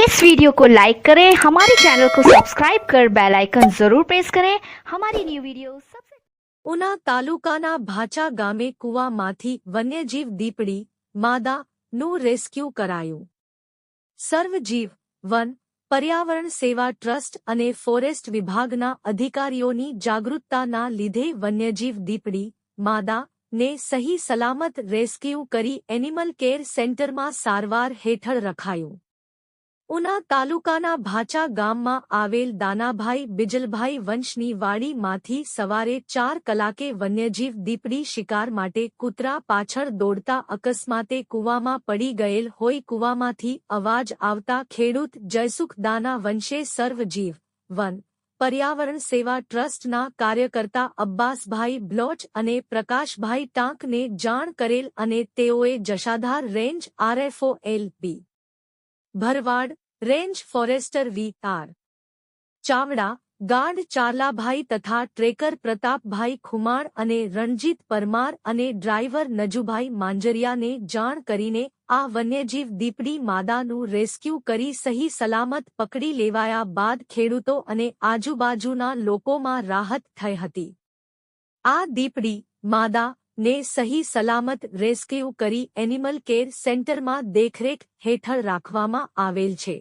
इस वीडियो को लाइक करें, हमारे चैनल को सब्सक्राइब कर बेल आइकन जरूर प्रेस करें हमारी न्यू वीडियो सबसे। ઉના તાલુકાના ભાચા ગામે કૂવામાંથી વન્યજીવ દીપડી માદાનું રેસ્ક્યુ કરાયું। સર્વજીવ વન પર્યાવરણ સેવા ટ્રસ્ટ અને ફોરેસ્ટ વિભાગના અધિકારીઓની જાગૃતતાના લીધે વન્યજીવ દીપડી માદાને સહી સલામત રેસ્ક્યુ કરી એનિમલ કેર સેન્ટરમાં સારવાર હેઠળ રખાયું। ઉના તાલુકાના ભાચા ગામમાં આવેલ દાનાભાઈ બિજલભાઈ વંશની વાડીમાંથી સવારે 4 કલાકે વન્યજીવ દીપડી શિકાર માટે કૂતરા પાછળ દોડતા અકસ્માતે કૂવામાં પડી ગયેલ હોય કૂવામાંથી અવાજ આવતા ખેડૂત જયસુખ દાના વંશે સર્વજીવ વન પર્યાવરણ સેવા ટ્રસ્ટના કાર્યકર્તા અબ્બાસભાઈ બ્લોચ અને પ્રકાશભાઈ ટાંકને જાણ કરેલ અને તેઓએ Jashadhar range RFO L P. Bharwad range forester V R. Chavda guard Charlabhai તથા ટ્રેકર પ્રતાપભાઈ ખુમાણ અને રણજીત પરમાર અને ડ્રાઈવર નજુભાઈ માંજરિયાને જાણ કરીને આ વન્યજીવ દીપડી માદાનું રેસ્ક્યુ કરી સહી સલામત પકડી લેવાયા બાદ ખેડૂતો અને આજુબાજુના લોકોમાં રાહત થઈ હતી। આ દીપડી માદા ને સહી સલામત રેસ્ક્યુ કરી એનિમલ કેર સેન્ટરમાં દેખરેખ હેઠળ રાખવામાં આવેલ છે।